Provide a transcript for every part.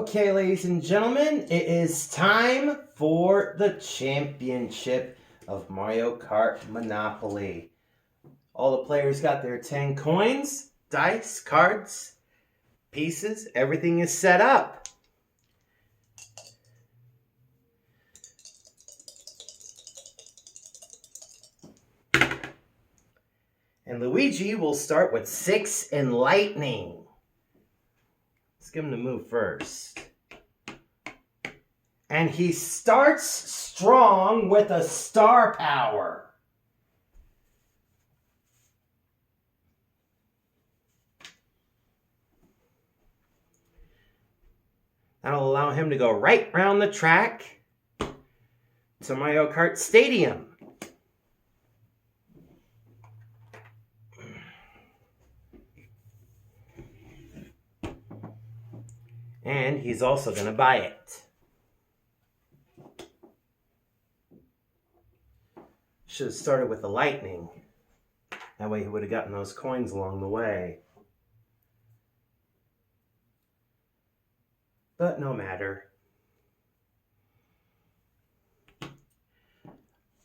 Okay, ladies and gentlemen, it is time for the championship of Mario Kart Monopoly. All the players got their 10 coins, dice, cards, pieces. Everything is set up. And Luigi will start with 6 in lightning. Let's give him the move first. And he starts strong with a star power. That'll allow him to go right round the track to Mario Kart Stadium. And he's also going to buy it. Should have started with the lightning. That way he would have gotten those coins along the way. But no matter.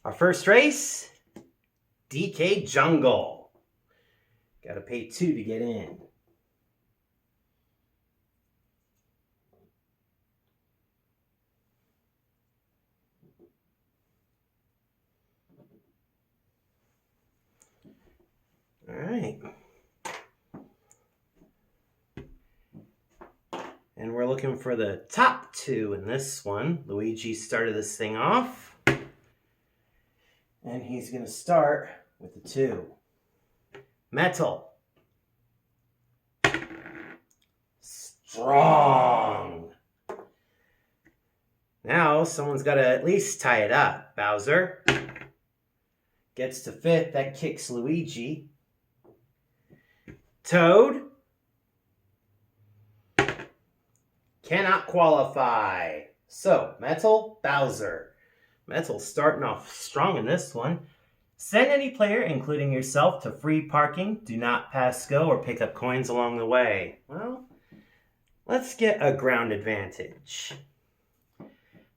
Our first race, DK Jungle. Gotta pay 2 to get in. All right. And we're looking for the top 2 in this one. Luigi started this thing off. And he's going to start with the 2. Metal. Strong. Now someone's got to at least tie it up. Bowser gets to 5th. That kicks Luigi. Toad cannot qualify. So, Metal, Bowser. Metal starting off strong in this one. Send any player, including yourself, to free parking. Do not pass go or pick up coins along the way. Well, let's get a ground advantage.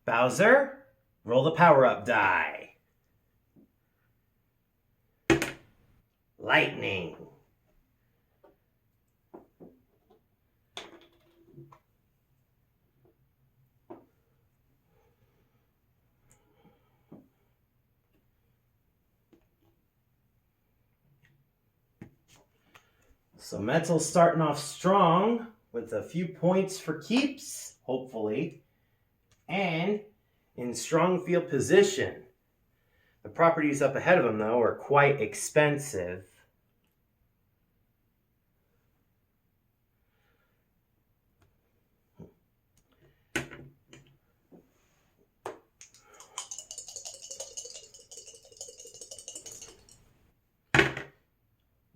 Bowser, roll the power-up die. Lightning. So Metal's starting off strong with a few points for keeps, hopefully, and in strong field position. The properties up ahead of him, though, are quite expensive.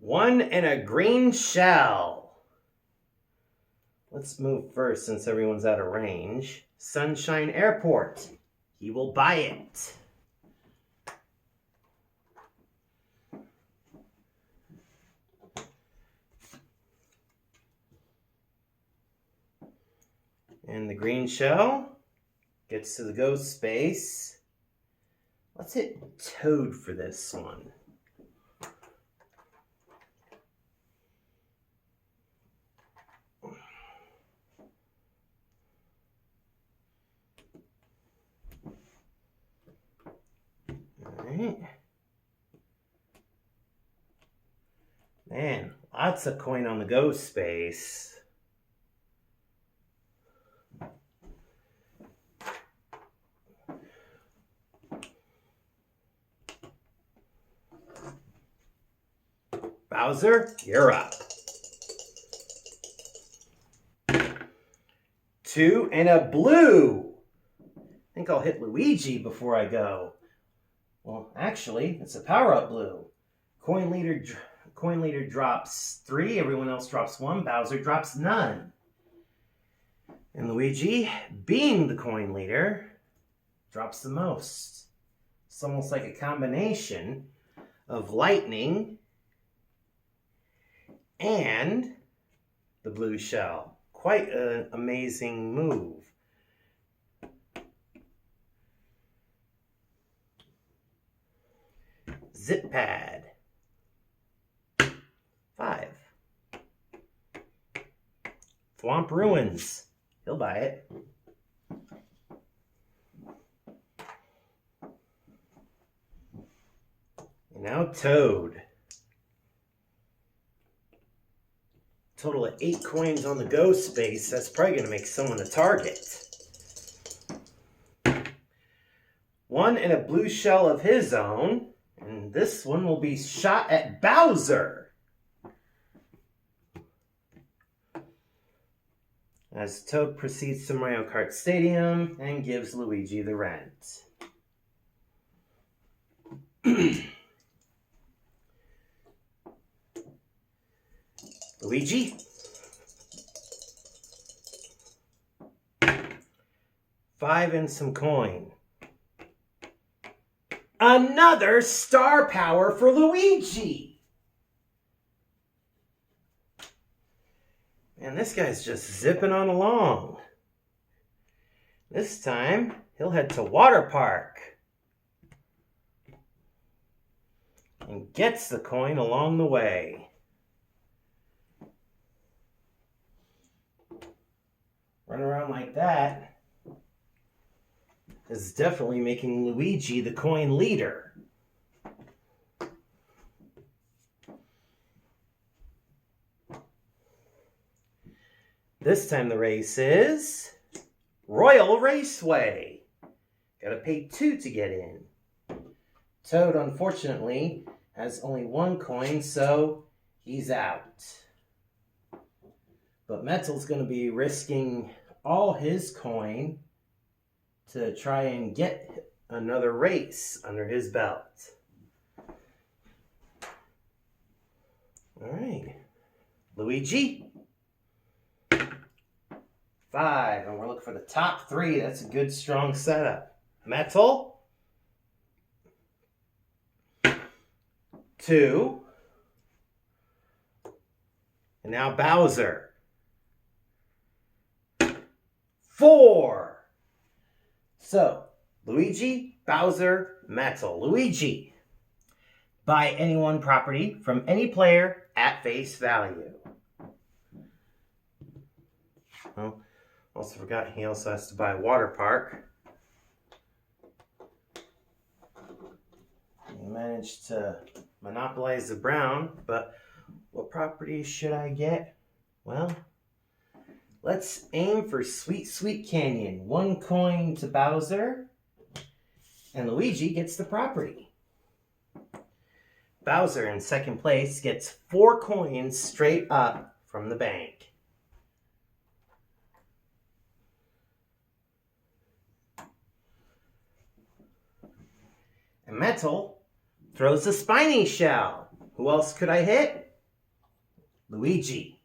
One and a green shell. Let's move first since everyone's out of range. Sunshine Airport. He will buy it. And the green shell gets to the ghost space. Let's hit Toad for this one. Alright. Man, lots of coin on the ghost space. Bowser, you're up. 2 and a blue. I think I'll hit Luigi before I go. Well, actually, it's a power-up blue. Coin leader drops 3. Everyone else drops 1. Bowser drops none. And Luigi, being the coin leader, drops the most. It's almost like a combination of lightning and the blue shell. quite an amazing move. Zip pad. 5. Thwomp Ruins. He'll buy it. And now Toad. Total of 8 coins on the go space. That's probably going to make someone a target. 1 in a blue shell of his own. And this one will be shot at Bowser. As Toad proceeds to Mario Kart Stadium and gives Luigi the rent. Luigi. 5 and some coin. Another star power for Luigi. And this guy's just zipping on along. This time, he'll head to Water Park. And gets the coin along the way. Run around like that is definitely making Luigi the coin leader. This time the race is Royal Raceway. Gotta pay 2 to get in. Toad, unfortunately, has only 1 coin, so he's out. But Metal's gonna be risking all his coin to try and get another race under his belt. All right. Luigi. 5. And we're looking for the top 3. That's a good, strong setup. Metal. 2. And now Bowser. 4. So, Luigi, Bowser, Metal. Luigi. Buy any one property from any player at face value. Oh, also forgot he also has to buy Water Park. He managed to monopolize the brown, but what property should I get? Well, let's aim for Sweet Sweet Canyon. 1 coin to Bowser, and Luigi gets the property. Bowser in second place gets 4 coins straight up from the bank. And Metal throws a spiny shell. Who else could I hit? Luigi.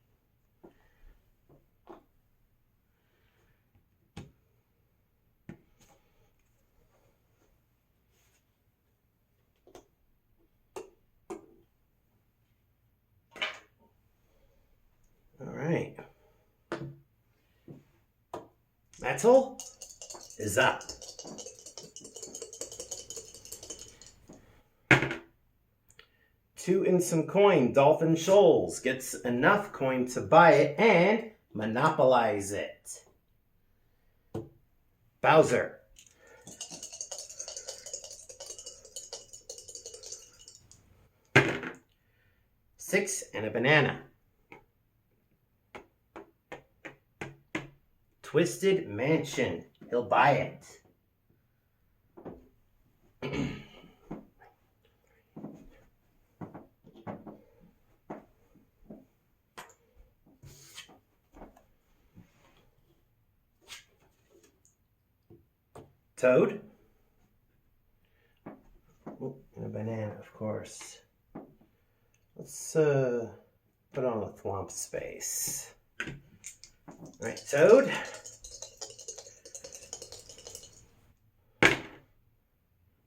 All right. Metal is up. Two and some coin. Dolphin Shoals gets enough coin to buy it and monopolize it. Bowser. Six and a banana. Twisted Mansion. He'll buy it. Toad. Oh, and a banana, of course. Let's put on a thwomp space. All right, Toad.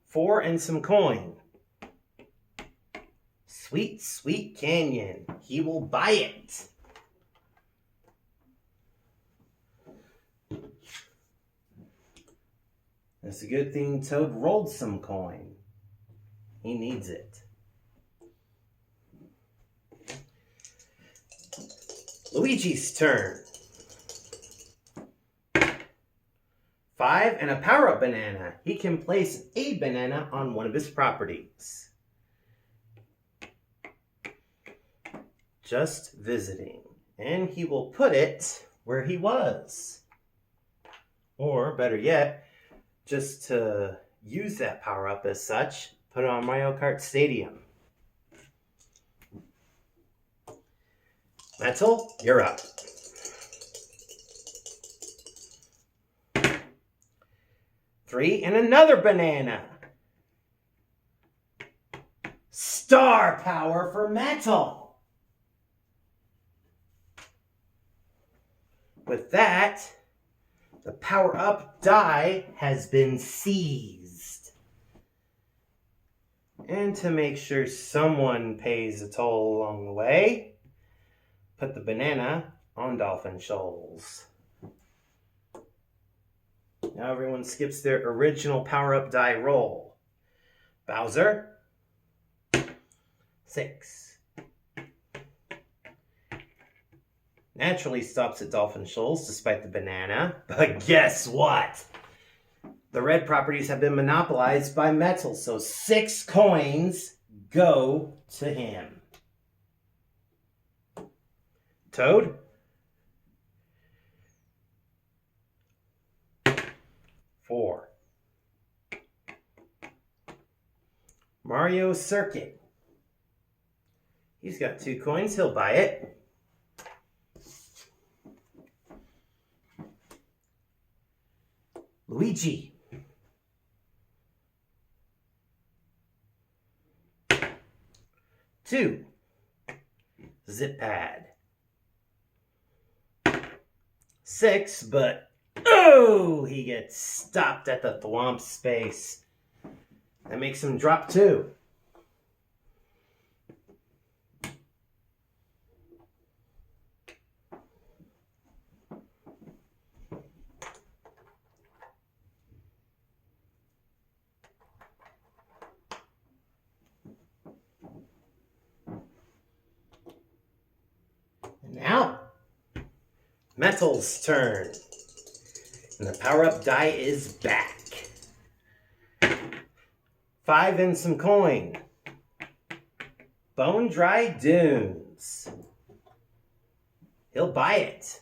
Four and some coin. Sweet Sweet Canyon. He will buy it. It's a good thing Toad rolled some coin. He needs it. Luigi's turn. 5 and a power-up banana. He can place a banana on one of his properties. Just visiting. And he will put it where he was. Or, better yet, just to use that power-up as such, put it on Mario Kart Stadium. Metal, you're up. 3 and another banana. Star power for Metal. With that, the power-up die has been seized. And to make sure someone pays a toll along the way, put the banana on Dolphin Shoals. Now everyone skips their original power-up die roll. Bowser, 6. Naturally stops at Dolphin Shoals despite the banana, but guess what? The red properties have been monopolized by Metal, so 6 coins go to him. Toad? 4. Mario Circuit. He's got 2 coins. He'll buy it. Luigi. 2. Zip Pad. 6, but oh, he gets stopped at the thwomp space. That makes him drop 2. And now, Metal's turn. And the power-up die is back. 5 and some coin. Bone Dry Dunes. He'll buy it.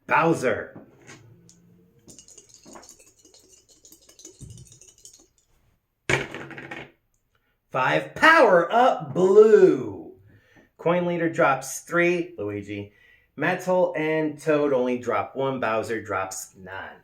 Bowser. 5 power-up blue. Coin leader drops 3, Luigi. Metal and Toad only drop 1. Bowser drops none.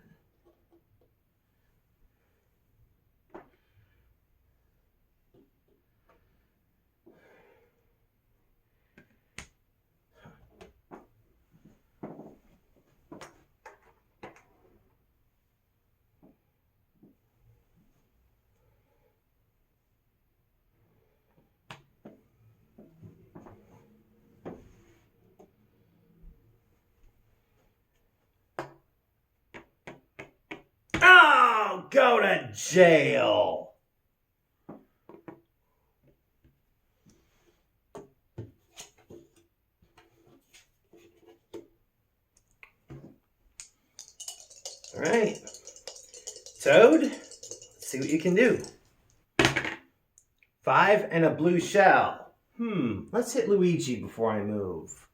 Oh, go to jail. All right. Toad, let's see what you can do. 5 and a blue shell. Let's hit Luigi before I move.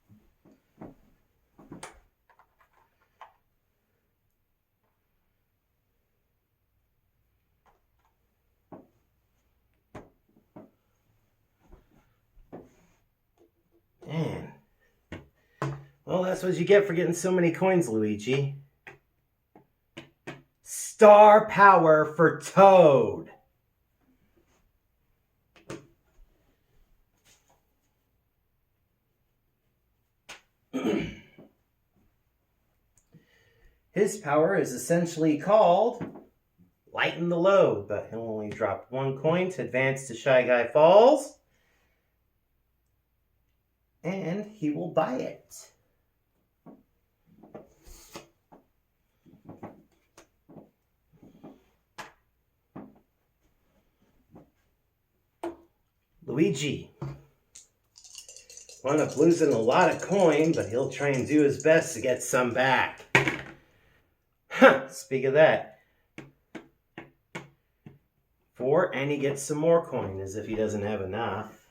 Man. Well, that's what you get for getting so many coins, Luigi. Star power for Toad. His power is essentially called Lighten the Load, but he'll only drop 1 coin to advance to Shy Guy Falls. And he will buy it. Luigi. One up losing a lot of coin, but he'll try and do his best to get some back. Huh, speak of that. 4, and he gets some more coin, as if he doesn't have enough.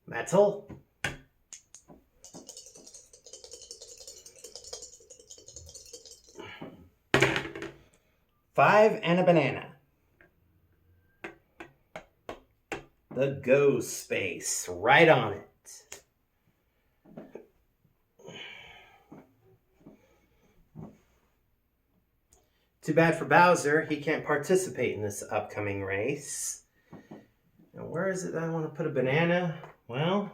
Metal. 5 and a banana. The go space, right on it. Too bad for Bowser, he can't participate in this upcoming race. Now where is it that I want to put a banana? Well,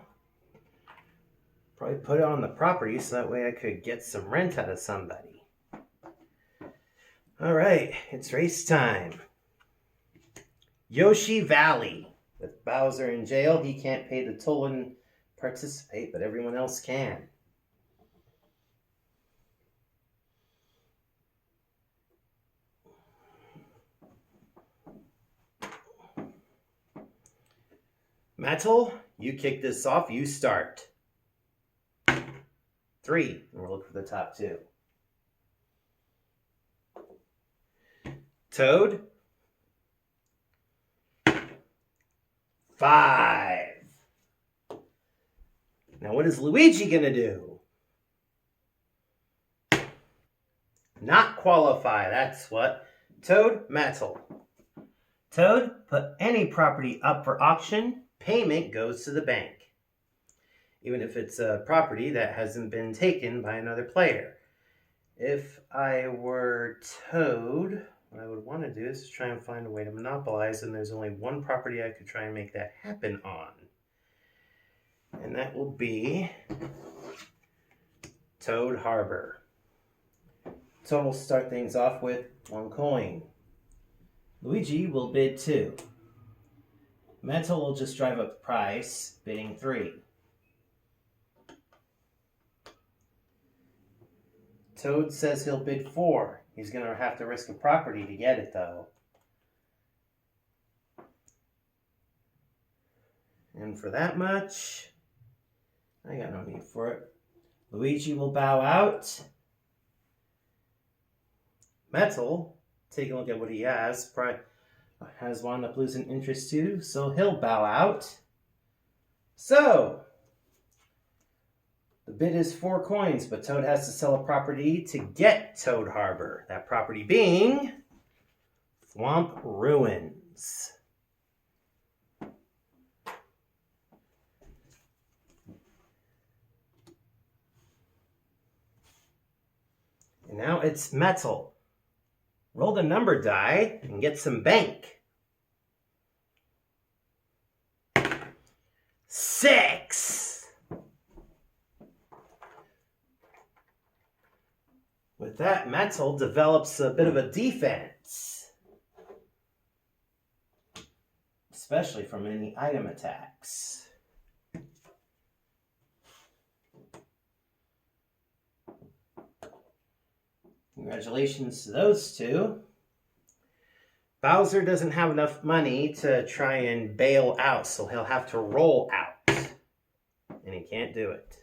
probably put it on the property so that way I could get some rent out of somebody. All right, it's race time. Yoshi Valley. With Bowser in jail, he can't pay the toll and participate, but everyone else can. Metal, you kick this off, you start. 3, and we'll look for the top 2. Toad. 5. Now what is Luigi gonna do? Not qualify, that's what. Toad, metal. Toad, put any property up for auction, payment goes to the bank. Even if it's a property that hasn't been taken by another player. If I were Toad, what I would want to do is try and find a way to monopolize, and there's only one property I could try and make that happen on. And that will be Toad Harbor. Toad will start things off with 1 coin. Luigi will bid 2. Metal will just drive up the price, bidding 3. Toad says he'll bid 4. He's going to have to risk a property to get it, though. And for that much, I got no need for it. Luigi will bow out. Metal, take a look at what he has. Probably has wound up losing interest too, so he'll bow out. So, the bid is 4 coins, but Toad has to sell a property to get Toad Harbor. That property being Swamp Ruins. And now it's Metal. Roll the number die and get some bank. 6. With that, Metal develops a bit of a defense, especially from any item attacks. Congratulations to those 2. Bowser doesn't have enough money to try and bail out, so he'll have to roll out, and he can't do it.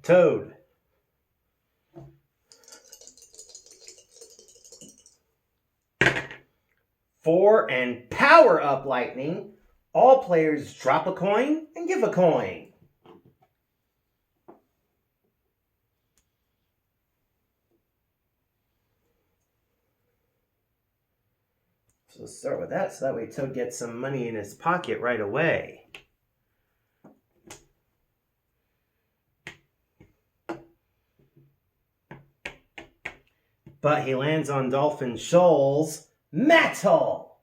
Toad. 4 and power up lightning. All players drop a coin and give a coin. So let's start with that, so that way Toad gets some money in his pocket right away. But he lands on Dolphin Shoals. Metal!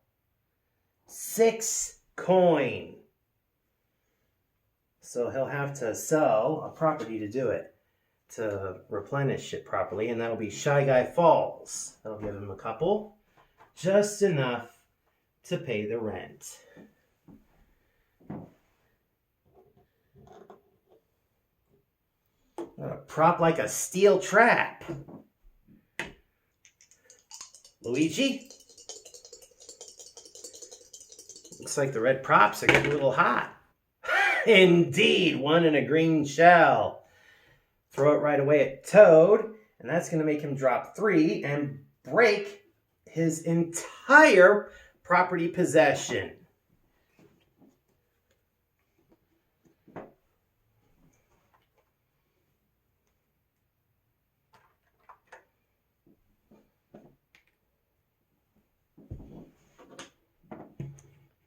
6 coin. So he'll have to sell a property to do it, to replenish it properly, and that'll be Shy Guy Falls. That'll give him a couple, just enough to pay the rent. Gonna prop like a steel trap. Luigi? Looks like the red props are getting a little hot. Indeed, one in a green shell. Throw it right away at Toad, and that's going to make him drop 3 and break his entire property possession.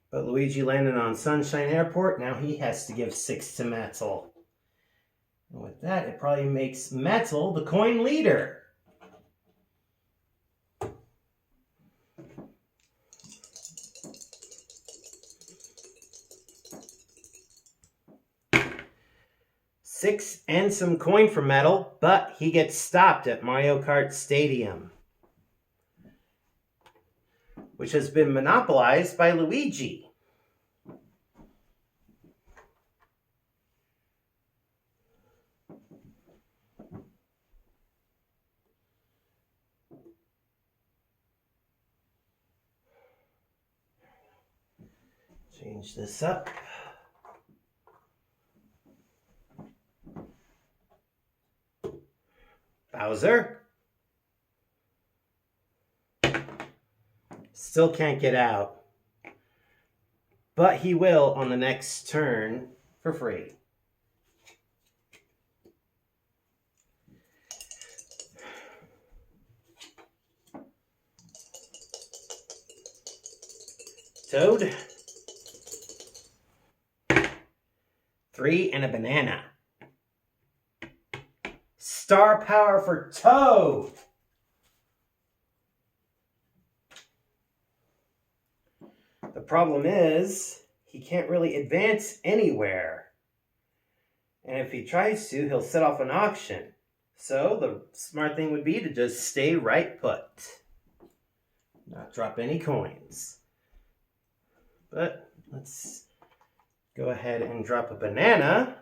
But Luigi landed on Sunshine Airport. Now he has to give 6 to Metal. And with that, it probably makes Metal the coin leader. Six and some coin for Metal, but he gets stopped at Mario Kart Stadium, which has been monopolized by Luigi. Change this up. Bowser. Still can't get out. But he will on the next turn for free. Toad. 3 and a banana. Star power for Toad. The problem is, he can't really advance anywhere. And if he tries to, he'll set off an auction. So the smart thing would be to just stay right put. Not drop any coins. But let's go ahead and drop a banana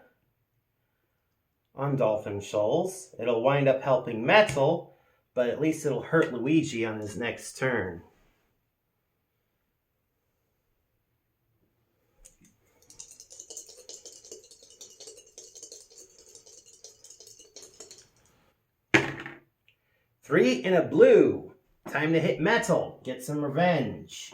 on Dolphin Shoals. It'll wind up helping Metal, but at least it'll hurt Luigi on his next turn. Three in a blue. Time to hit Metal. Get some revenge.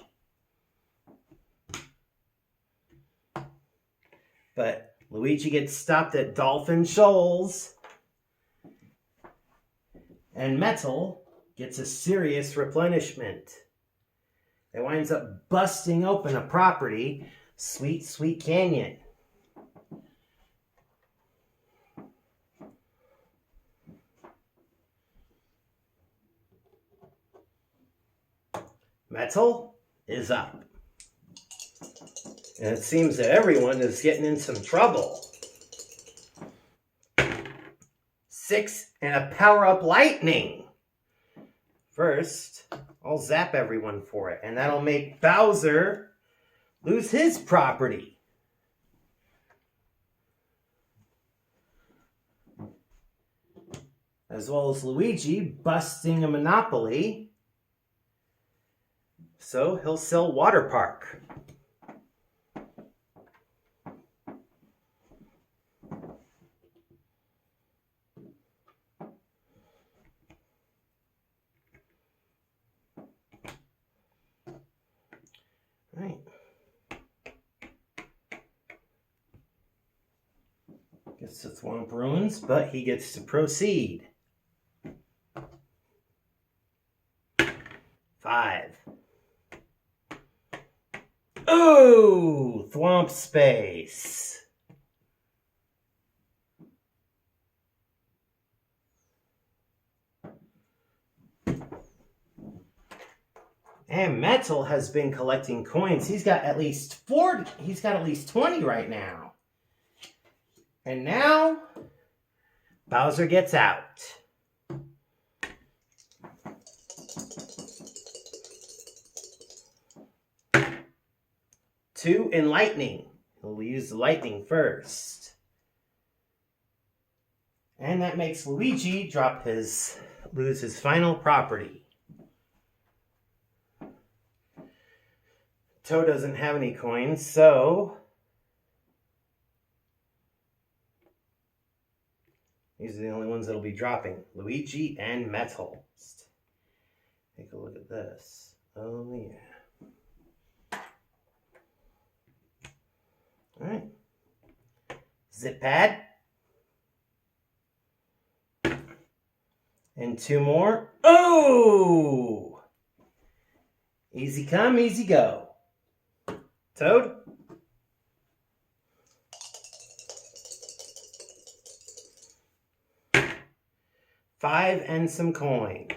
But Luigi gets stopped at Dolphin Shoals. And Metal gets a serious replenishment. It winds up busting open a property, Sweet Sweet Canyon. Metal is up. And it seems that everyone is getting in some trouble. 6 and a power-up lightning. First, I'll zap everyone for it, and that'll make Bowser lose his property. As well as Luigi busting a monopoly. So he'll sell Water Park. Right. Gets to Thwomp Ruins, but he gets to proceed. 5. Oh, Thwomp Space. And Metal has been collecting coins. He's got at least 40. He's got at least 20 right now. And now Bowser gets out. Two in lightning. He'll use the lightning first. And that makes Luigi lose his final property. Toad doesn't have any coins, so these are the only ones that'll be dropping. Luigi and Metal. Take a look at this. Oh, yeah. All right. Zip pad. And 2 more. Oh! Easy come, easy go. Toad? $5 and some coin.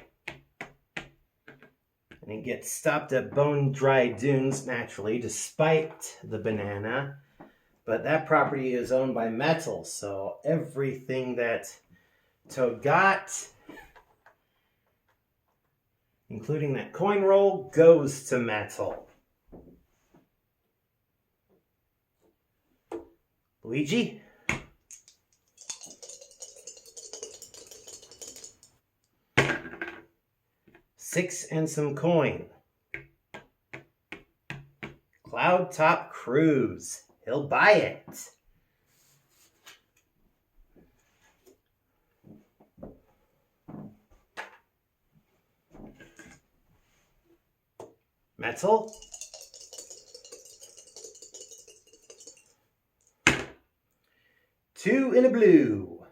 And he gets stopped at Bone Dry Dunes naturally, despite the banana. But that property is owned by Metal, so everything that Toad got, including that coin roll, goes to Metal. Luigi? $6 and some coin. Cloud Top Cruise. He'll buy it. Metal. $2 in a blue.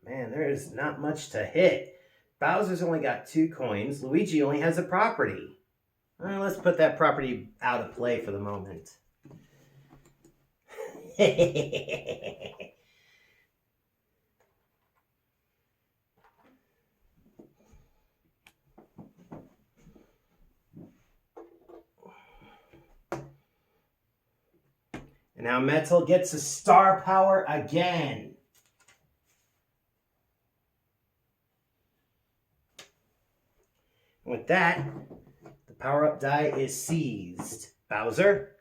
Man, there is not much to hit. Bowser's only got 2 coins. Luigi only has a property. Well, let's put that property out of play for the moment. And now Metal gets a star power again. With that, the power-up die is seized. Bowser.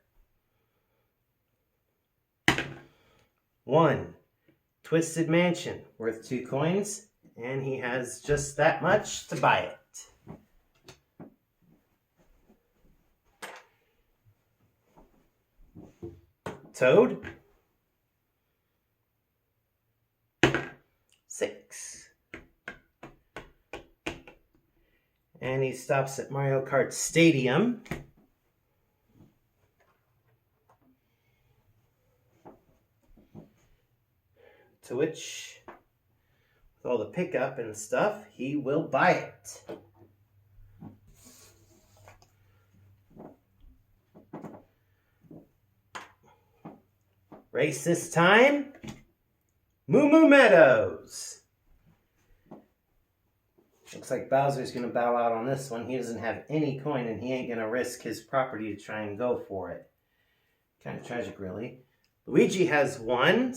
1. Twisted Mansion, worth 2 coins, and he has just that much to buy it. Toad. 6. And he stops at Mario Kart Stadium. To which, with all the pickup and stuff, he will buy it. Race this time. Moo Moo Meadows. Looks like Bowser's going to bow out on this one. He doesn't have any coin, and he ain't going to risk his property to try and go for it. Kind of tragic, really. Luigi has one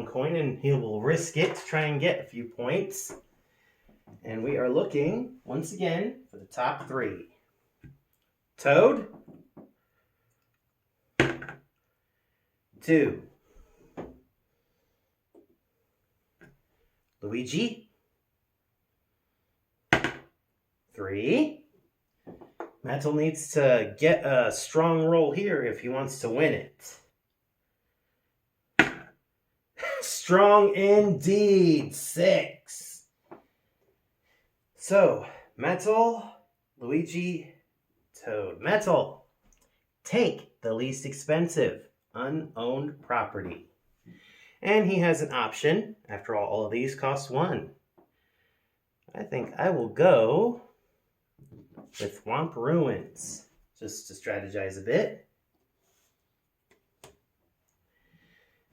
coin, and he will risk it to try and get a few points. And we are looking, once again, for the top 3. Toad. 2. Luigi. 3. Metal needs to get a strong roll here if he wants to win it. Strong indeed. 6. So, Metal, Luigi, Toad. Metal, take the least expensive, unowned property. And he has an option. After all of these cost 1. I think I will go with Womp Ruins, just to strategize a bit.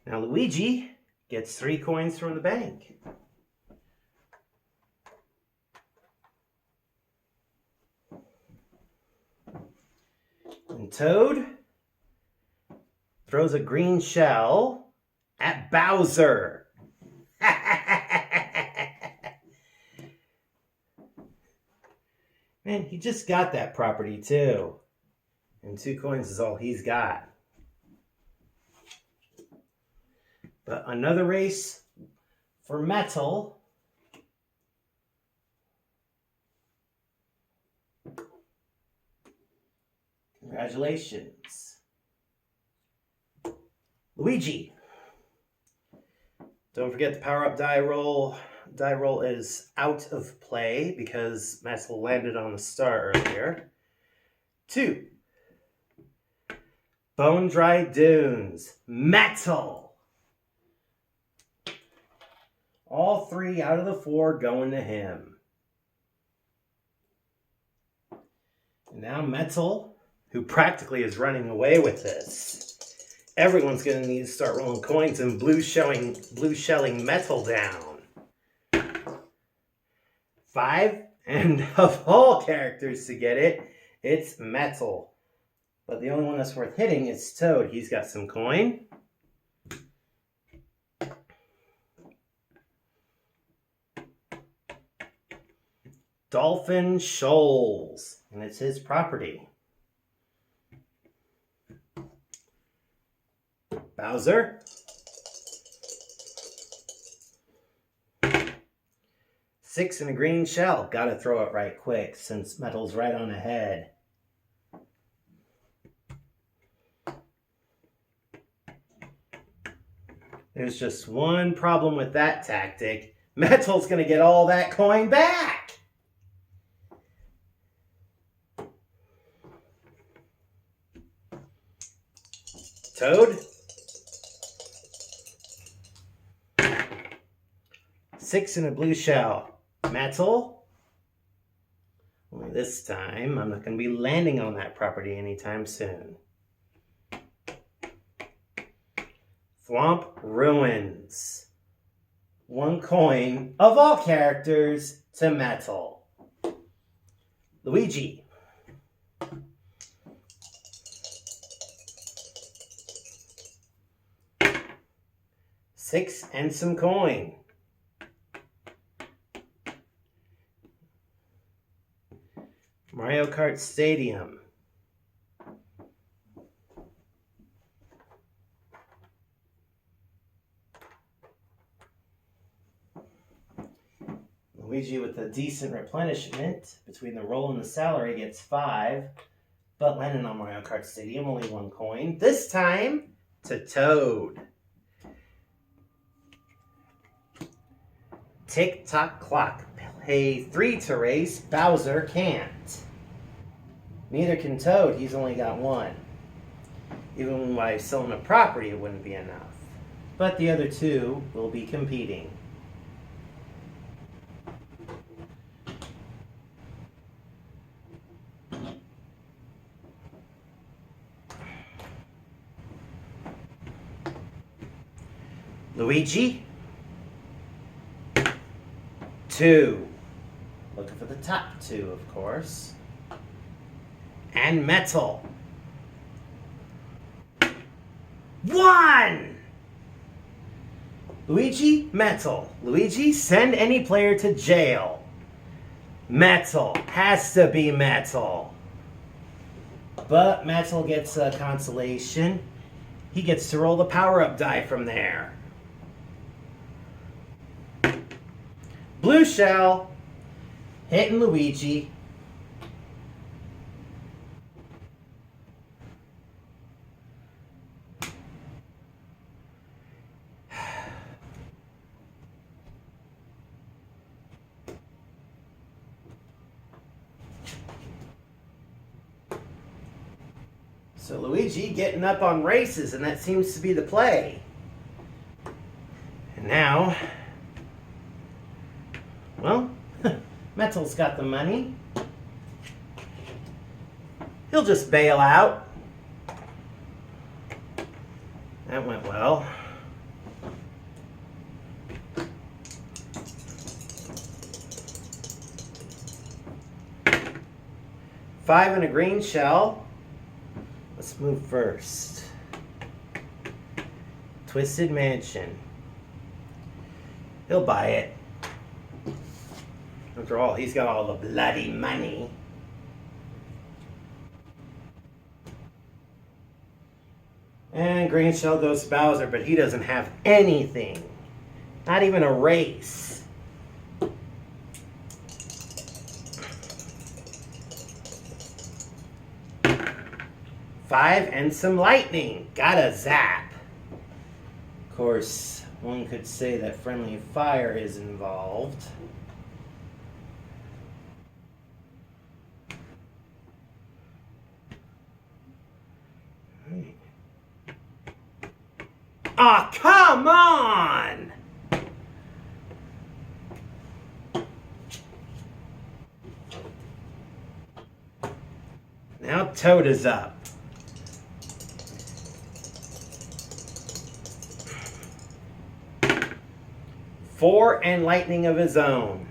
Now Luigi gets 3 coins from the bank. And Toad throws a green shell at Bowser. Man, he just got that property too. And 2 coins is all he's got. But another race for metal. Congratulations. Luigi. Don't forget the power-up die roll. Die roll is out of play because metal landed on the star earlier. 2. Bone Dry Dunes. Metal. All 3 out of the 4 going to him. And now Metal, who practically is running away with this. Everyone's going to need to start rolling coins and blue shelling Metal down. 5, and of all characters to get it, it's Metal. But the only one that's worth hitting is Toad. He's got some coin. Dolphin Shoals, and it's his property. Bowser. 6 in a green shell. Gotta throw it right quick since Metal's right on ahead. There's just one problem with that tactic. Metal's gonna get all that coin back. Toad. 6 in a blue shell. Metal. Only this time, I'm not going to be landing on that property anytime soon. Thwomp Ruins. 1 coin of all characters to Metal. Luigi. 6 and some coin. Mario Kart Stadium. Luigi with a decent replenishment between the roll and the salary gets 5, but landing on Mario Kart Stadium, only 1 coin. This time to Toad. Tick-tock clock. Pay 3 to race. Bowser can't. Neither can Toad. He's only got 1. Even by selling a property, it wouldn't be enough. But the other 2 will be competing. Luigi. 2. Looking for the top 2, of course. And Metal. 1! Luigi, Metal. Luigi, send any player to jail. Metal. Has to be Metal. But Metal gets a consolation. He gets to roll the power-up die from there. Blue shell. Hitting Luigi. So Luigi getting up on races, and that seems to be the play. And now, well, Metal's got the money. He'll just bail out. That went well. Five in a green shell. Let's move first. Twisted Mansion. He'll buy it. After all, he's got all the bloody money. And green shell goes to Bowser, but he doesn't have anything. Not even a race. Five and some lightning. Got a zap. Of course, one could say that friendly fire is involved. Ah, oh, come on! Now Toad is up. Four and lightning of his own.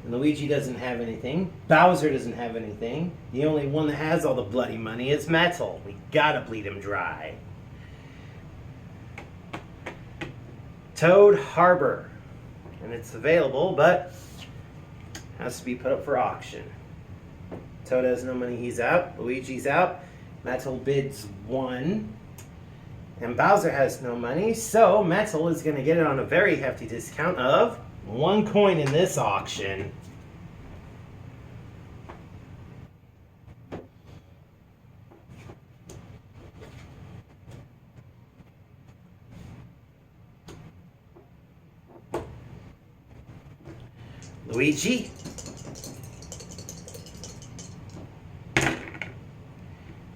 Luigi doesn't have anything. Bowser doesn't have anything. The only one that has all the bloody money is Metal. We gotta bleed him dry. Toad Harbor. And it's available, but has to be put up for auction. Toad has no money, he's out. Luigi's out. Metal bids 1. And Bowser has no money, so Metal is going to get it on a very hefty discount of 1 coin in this auction. Luigi.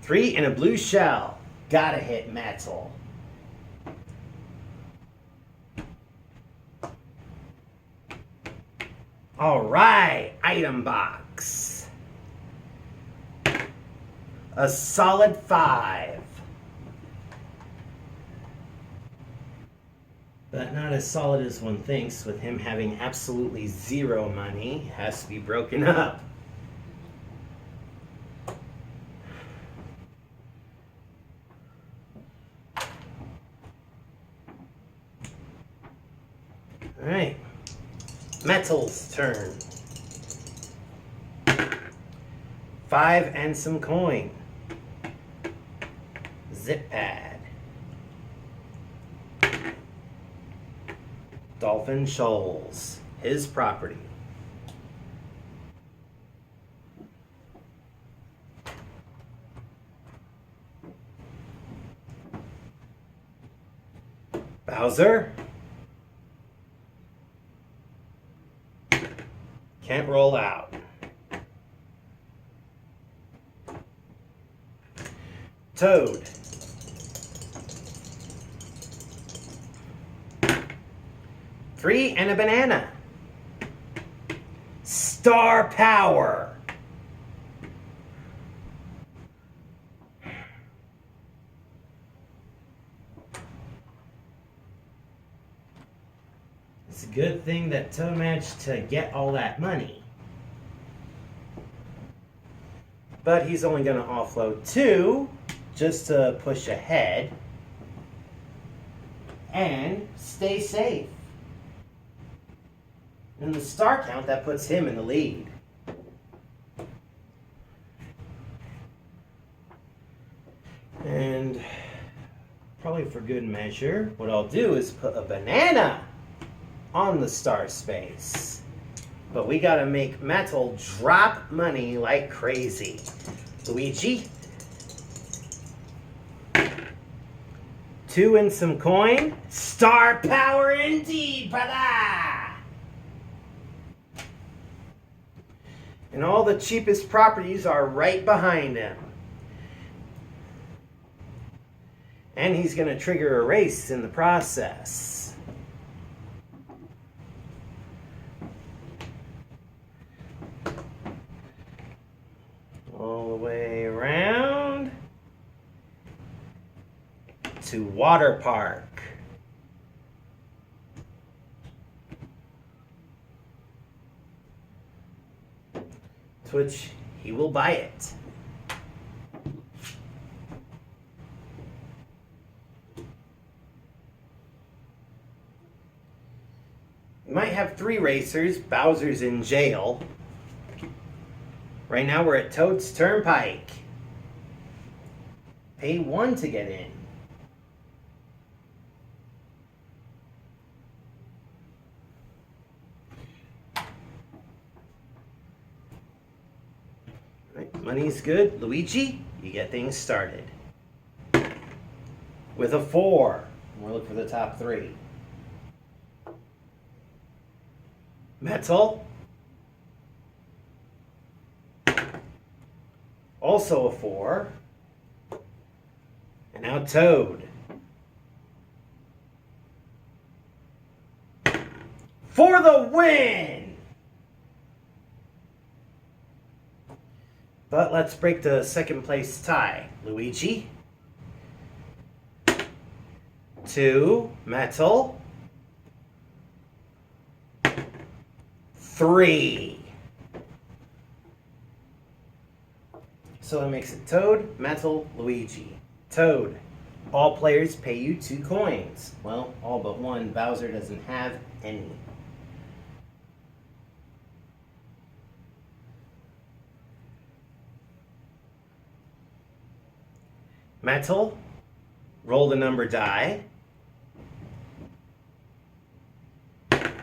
Three and a blue shell. Gotta hit Metal. Alright, item box. A solid 5. But not as solid as one thinks, with him having absolutely 0 money. Has to be broken up. Alright, Metal's turn. 5 and some coin. Zip pad. Dolphin Shoals, his property. Bowser. Can't roll out. Toad. Three and a banana. Star power. It's a good thing that Toad managed to get all that money. But he's only going to offload 2 just to push ahead and stay safe. In the star count, that puts him in the lead. And probably for good measure, what I'll do is put a banana on the star space. But we gotta make Metal drop money like crazy. Luigi. 2 and some coin. Star power indeed, brother! And all the cheapest properties are right behind him. And he's going to trigger a race in the process. All the way around to Water Park. To which he will buy it. We might have 3 racers. Bowser's in jail. Right now we're at Toad's Turnpike. Pay 1 to get in. Right, money's good. Luigi, you get things started. With a 4. We're looking for the top 3. Metal. Also a 4. And now Toad. For the win! But let's break the second place tie. Luigi. 2. Metal. 3. So that makes it Toad, Metal, Luigi. Toad. All players pay you 2 coins. Well, all but 1. Bowser doesn't have any. Metal. Roll the number die. And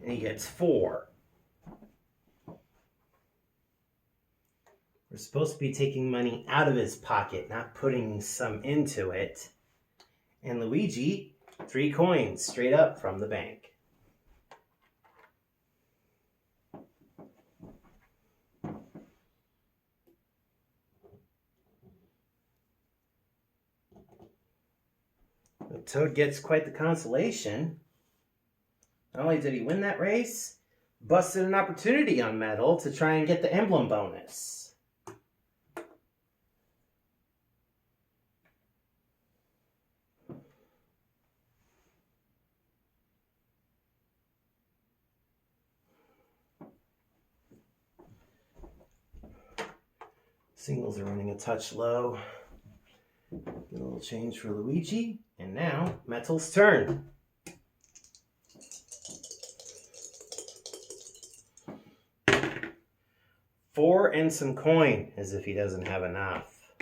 he gets 4. We're supposed to be taking money out of his pocket, not putting some into it. And Luigi, 3 coins straight up from the bank. The Toad gets quite the consolation. Not only did he win that race, busted an opportunity on Metal to try and get the emblem bonus. Singles are running a touch low. Get a little change for Luigi. And now, Metal's turn. Four and some coin, as if he doesn't have enough.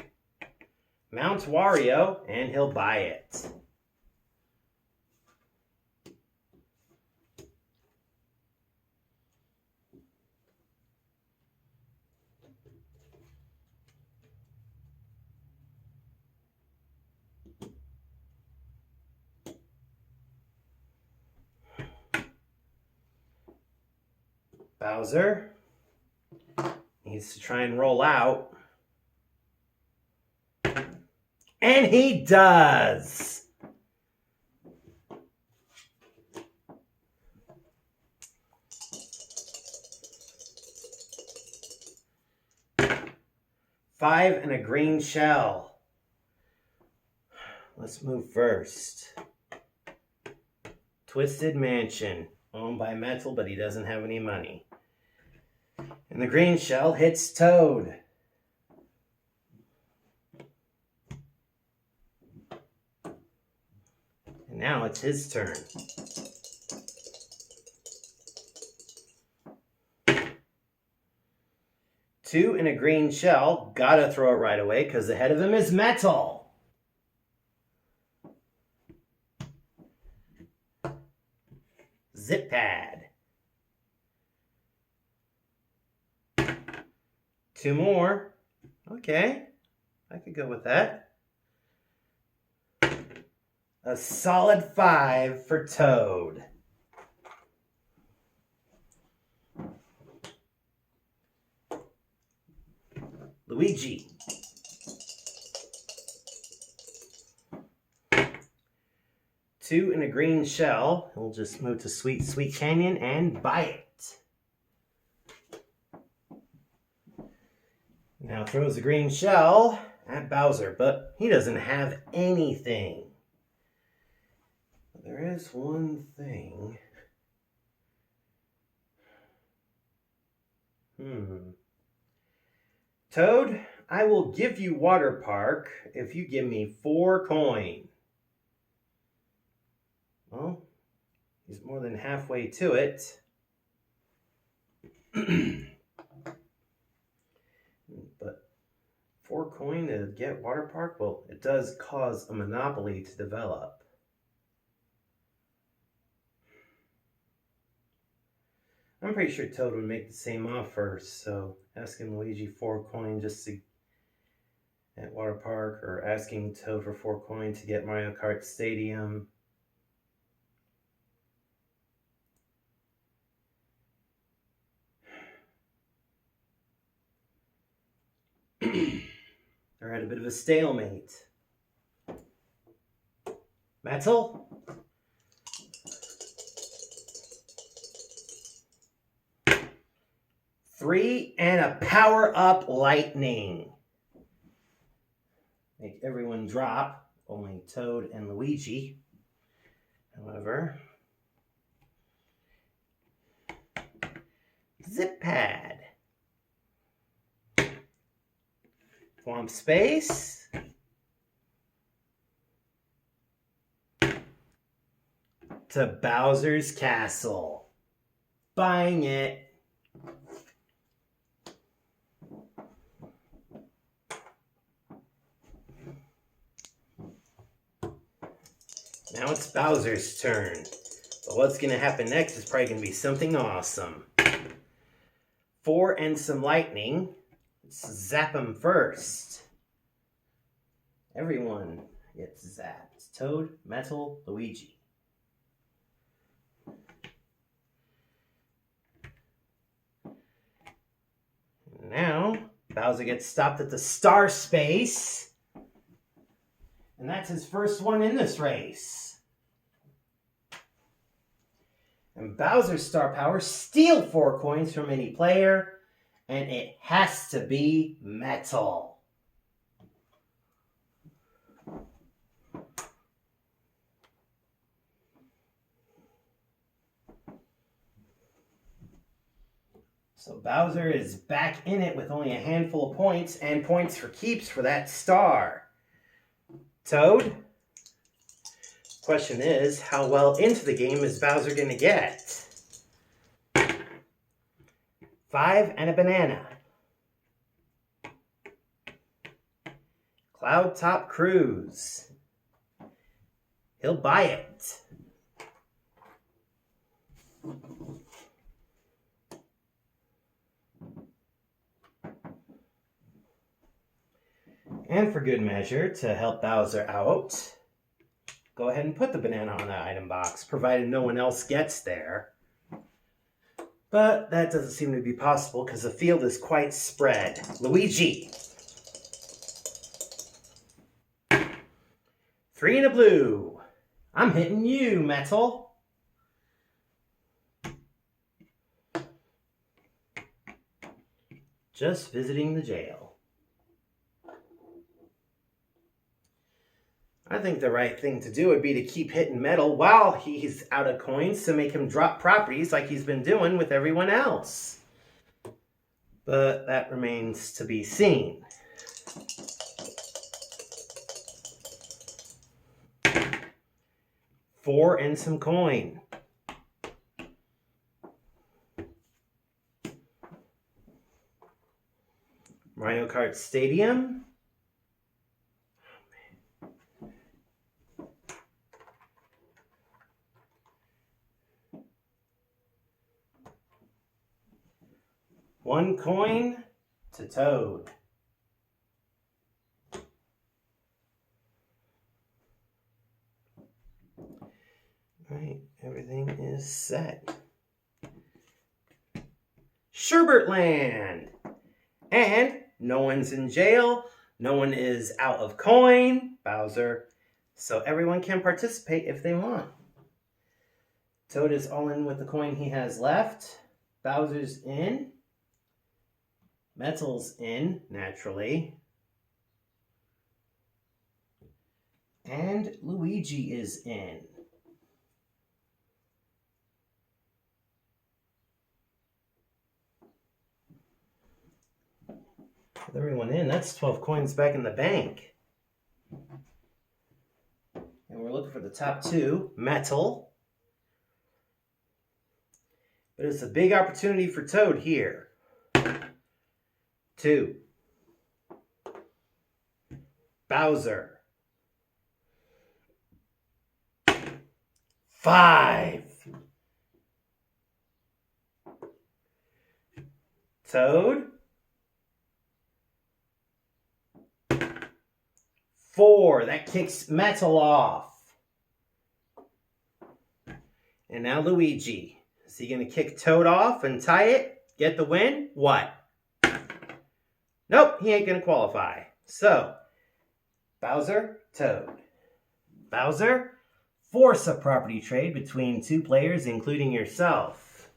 Mount Wario, and he'll buy it. Bowser needs to try and roll out. And he does! Five and a green shell. Let's move first. Twisted Mansion, owned by Metal, but he doesn't have any money. And the green shell hits Toad. And now it's his turn. Two in a green shell. Gotta throw it right away because ahead of him is Metal. Zip pad. Two more. Okay, I could go with that. A solid 5 for Toad. Luigi. Two in a green shell. We'll just move to Sweet Sweet Canyon and buy it. Now throws a green shell at Bowser, but he doesn't have anything. There is one thing. Toad, I will give you Water Park if you give me 4 coin. Well, he's more than halfway to it. But 4 coin to get water park? Well, it does cause a monopoly to develop. I'm pretty sure Toad would make the same offer, so asking Luigi 4 coin just to at water park, or asking Toad for 4 coin to get Mario Kart Stadium. They're at a bit of a stalemate. Metal? Three and a power-up lightning. Make everyone drop, only Toad and Luigi. However, zip pad. Swamp space. To Bowser's Castle. Buying it. Now it's Bowser's turn. But what's going to happen next is probably going to be something awesome. 4 and some lightning. Let's zap him first. Everyone gets zapped. Toad, Metal, Luigi. Now, Bowser gets stopped at the star space. And that's his first one in this race. And Bowser's star power, steal 4 coins from any player. And it has to be Metal. So Bowser is back in it with only a handful of points, and points for keeps for that star. Toad? Question is, how well into the game is Bowser going to get? 5 and a banana. Cloud Top Cruise. He'll buy it. And for good measure, to help Bowser out, go ahead and put the banana on the item box, provided no one else gets there. But that doesn't seem to be possible because the field is quite spread. Luigi. 3 and a blue. I'm hitting you, Metal. Just visiting the jail. I think the right thing to do would be to keep hitting Metal while he's out of coins to make him drop properties like he's been doing with everyone else. But that remains to be seen. Four and some coin. Mario Kart Stadium. One coin to Toad. Right, everything is set. Sherbert Land! And no one's in jail, no one is out of coin, Bowser, so everyone can participate if they want. Toad is all in with the coin he has left. Bowser's in. Metal's in, naturally. And Luigi is in. With everyone in, that's 12 coins back in the bank. And we're looking for the top two, Metal. But it's a big opportunity for Toad here. 2. Bowser. 5. Toad. 4. That kicks Metal off. And now Luigi. Is he going to kick Toad off and tie it? Get the win? What? Nope, he ain't going to qualify. So, Bowser, Toad. Bowser, force a property trade between 2 players, including yourself.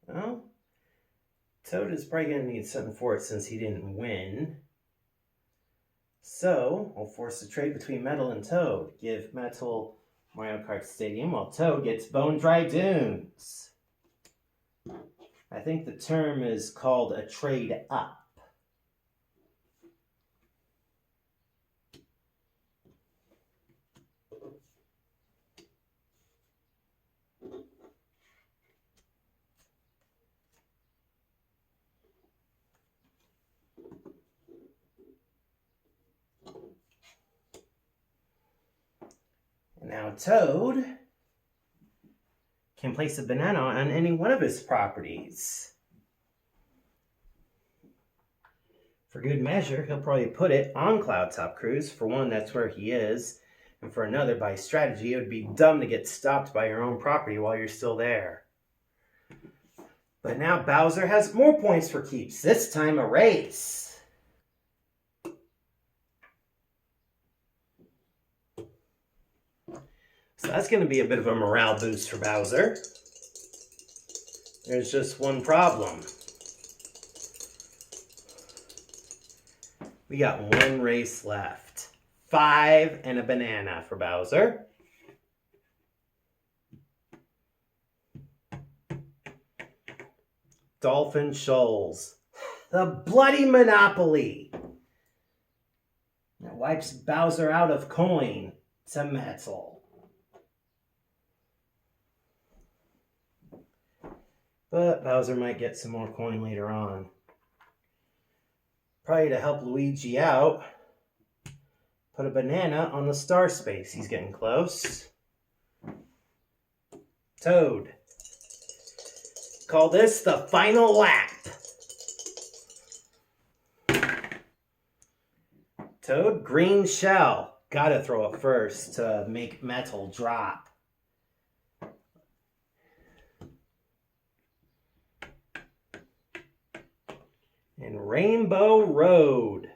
Well, Toad is probably going to need something for it since he didn't win. So, I'll force a trade between Metal and Toad. Give Metal Mario Kart Stadium while Toad gets Bone Dry Dunes. I think the term is called a trade up. Now Toad can place a banana on any one of his properties. For good measure, he'll probably put it on Cloud Top Cruise. For one, that's where he is. And for another, by strategy, it would be dumb to get stopped by your own property while you're still there. But now Bowser has more points for keeps. This time a race. So that's going to be a bit of a morale boost for Bowser. There's just one problem. We got one race left. 5 and a banana for Bowser. Dolphin Shoals. The bloody Monopoly. That wipes Bowser out of coin to Metal. But Bowser might get some more coin later on. Probably to help Luigi out, put a banana on the star space. He's getting close. Toad. Call this the final lap. Toad, green shell. Gotta throw it first to make Metal drop. And Rainbow Road.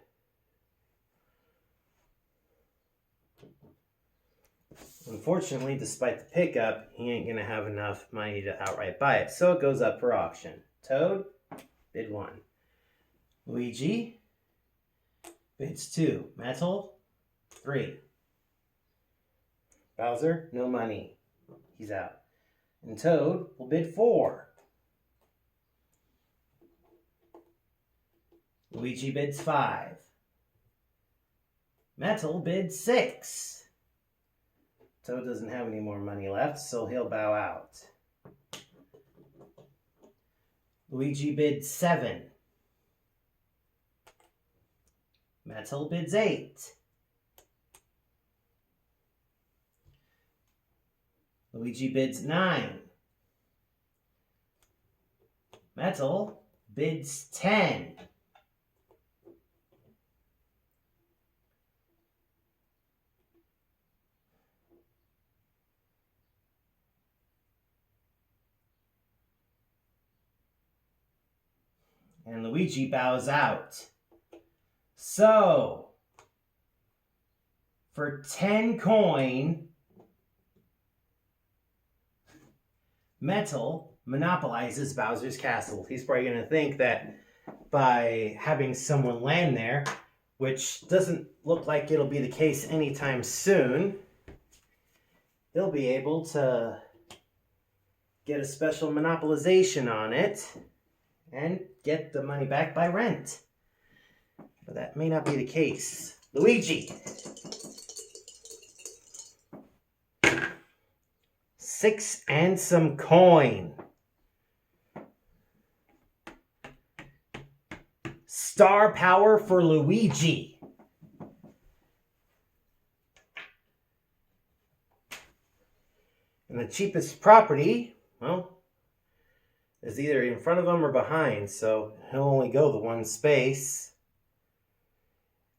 Unfortunately, despite the pickup, he ain't going to have enough money to outright buy it, so it goes up for auction. Toad, bid 1. Luigi, bids 2. Metal, 3. Bowser, no money. He's out. And Toad will bid 4. Luigi bids 5. Metal bids 6. Toad doesn't have any more money left, so he'll bow out. Luigi bids 7. Metal bids 8. Luigi bids 9. Metal bids 10. And Luigi bows out. So, for 10 coin, Metal monopolizes Bowser's castle. He's probably going to think that by having someone land there, which doesn't look like it'll be the case anytime soon, he'll be able to get a special monopolization on it and get the money back by rent. But that may not be the case. Luigi. 6 and some coin. Star power for Luigi. And the cheapest property, well, is either in front of him or behind, so he'll only go the one space.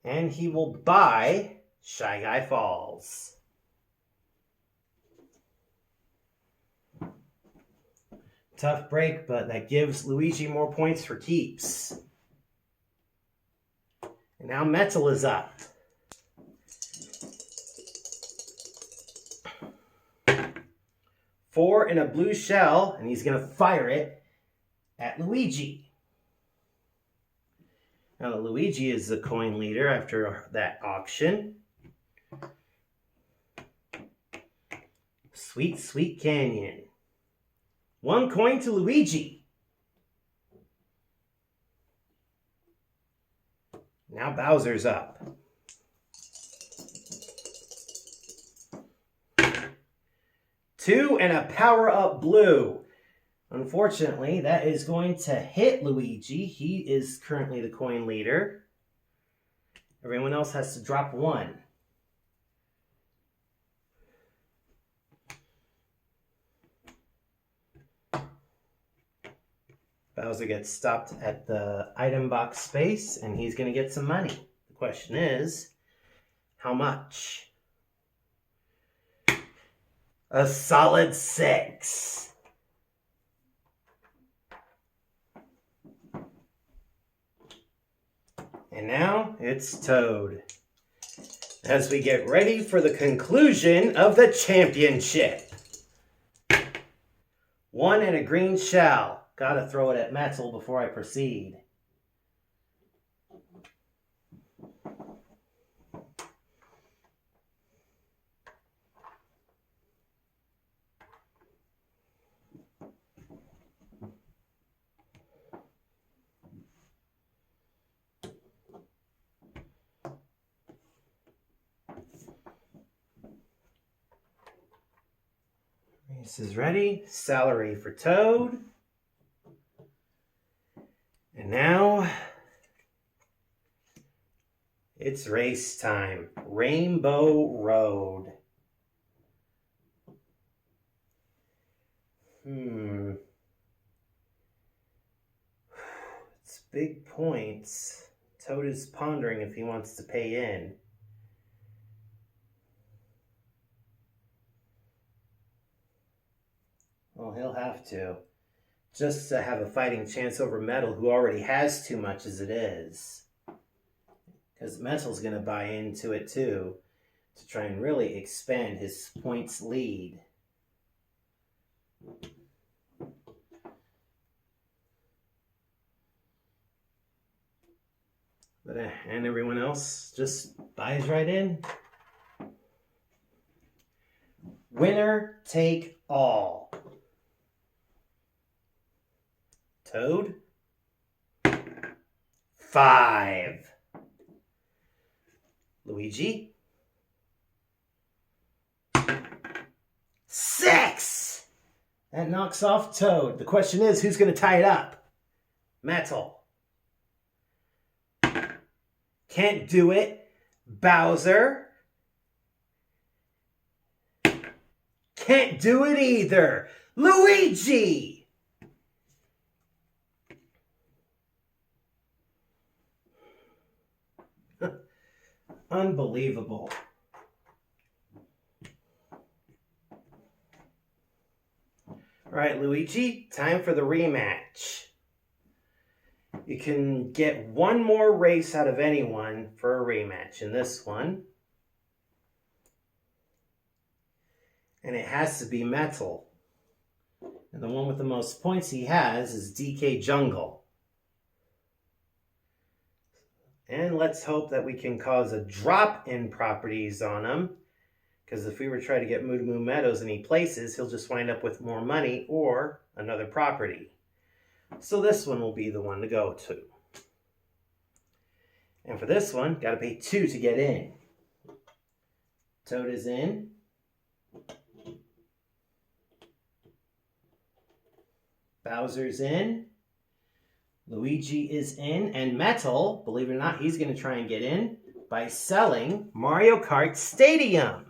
And he will buy Shy Guy Falls. Tough break, but that gives Luigi more points for keeps. And now Metal is up. Four in a blue shell, and he's going to fire it at Luigi. Now Luigi is the coin leader after that auction. Sweet, sweet canyon. 1 coin to Luigi. Now Bowser's up. 2 and a power-up blue. Unfortunately, that is going to hit Luigi. He is currently the coin leader. Everyone else has to drop 1. Bowser gets stopped at the item box space, and he's going to get some money. The question is, how much? A solid 6. And now it's Toad, as we get ready for the conclusion of the championship. 1 and a green shell. Gotta throw it at Metal before I proceed. This is ready. Salary for Toad. And now it's race time. Rainbow Road. It's big points. Toad is pondering if he wants to pay in. Well, he'll have to. Just to have a fighting chance over Metal, who already has too much as it is. Because Metal's going to buy into it too, to try and really expand his points lead. But and everyone else just buys right in. Winner take all. Toad. 5. Luigi. 6. That knocks off Toad. The question is, who's going to tie it up? Metal. Can't do it. Bowser. Can't do it either. Luigi. Unbelievable. All right, Luigi, time for the rematch. You can get one more race out of anyone for a rematch in this one. And it has to be Metal. And the one with the most points he has is DK Jungle. And let's hope that we can cause a drop in properties on him. Because if we were trying to get Moo Moo Meadows and he places, he'll just wind up with more money or another property. So this one will be the one to go to. And for this one, got to pay 2 to get in. Toad is in. Bowser's in. Luigi is in. And Metal, believe it or not, he's going to try and get in by selling Mario Kart Stadium.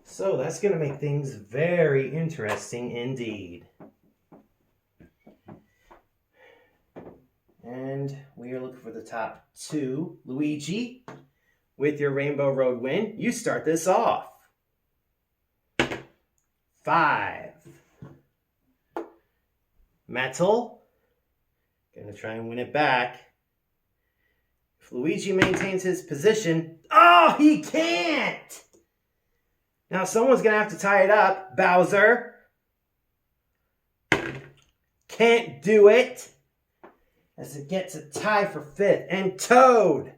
So that's going to make things very interesting indeed. And we are looking for the top 2. Luigi, with your Rainbow Road win, you start this off. 5. Metal, going to try and win it back. If Luigi maintains his position, oh, he can't! Now someone's going to have to tie it up. Bowser can't do it. As it gets a tie for 5th. And Toad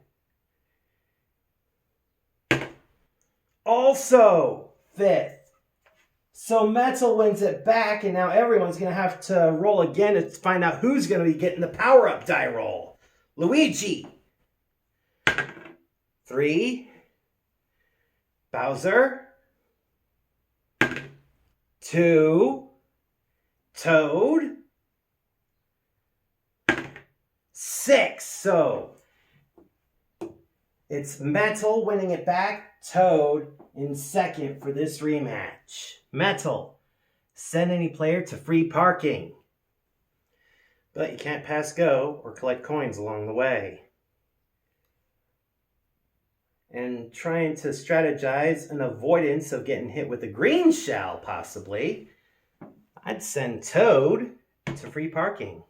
also 5th. So Metal wins it back, and now everyone's going to have to roll again to find out who's going to be getting the power-up die roll. Luigi. 3. Bowser. 2. Toad. 6. So it's Metal winning it back. Toad in 2nd for this rematch. Metal, send any player to free parking. But you can't pass go or collect coins along the way. And trying to strategize an avoidance of getting hit with a green shell, possibly, I'd send Toad to free parking.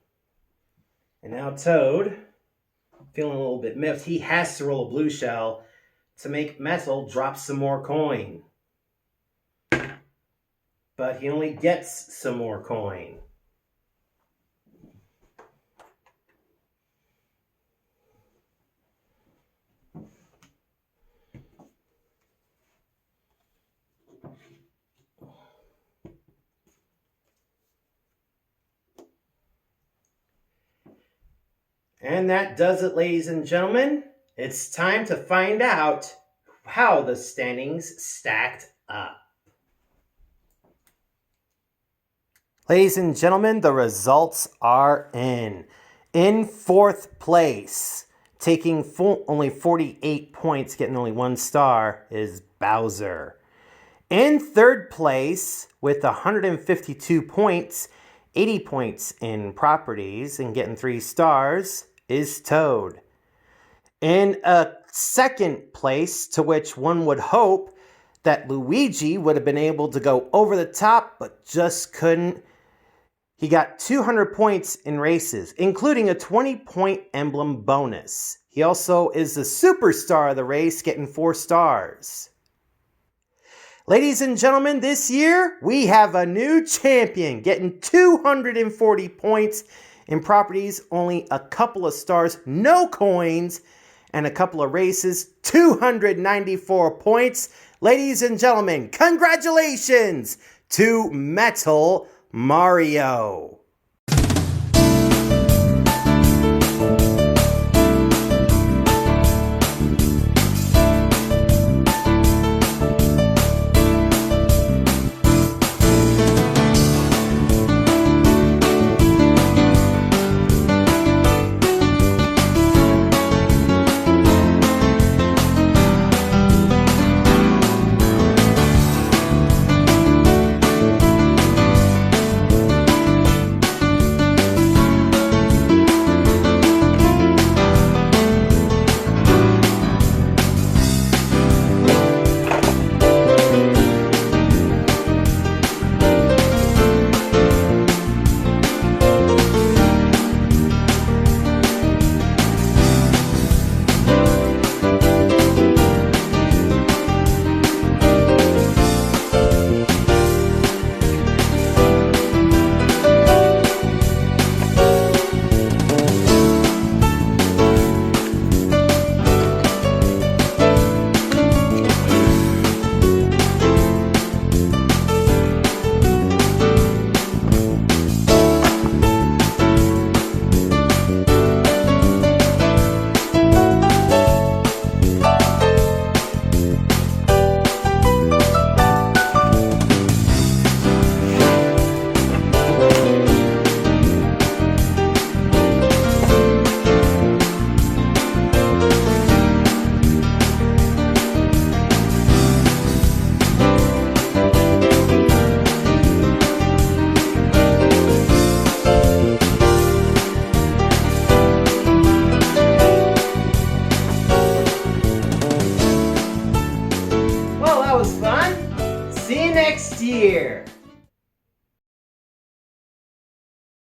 And now Toad, feeling a little bit miffed, he has to roll a blue shell to make Metal drop some more coin. But he only gets some more coin. And that does it, ladies and gentlemen. It's time to find out how the standings stacked up. Ladies and gentlemen, the results are in. In 4th place, taking only 48 points, getting only 1 star, is Bowser. In 3rd place, with 152 points, 80 points in properties, and getting 3 stars, is Toad. In a 2nd place, to which one would hope that Luigi would have been able to go over the top, but just couldn't. He got 200 points in races, including a 20-point emblem bonus. He also is the superstar of the race, getting 4 stars. Ladies and gentlemen, this year we have a new champion, getting 240 points in properties, only a couple of stars, no coins, and a couple of races, 294 points. Ladies and gentlemen, congratulations to Metal Mario. next year.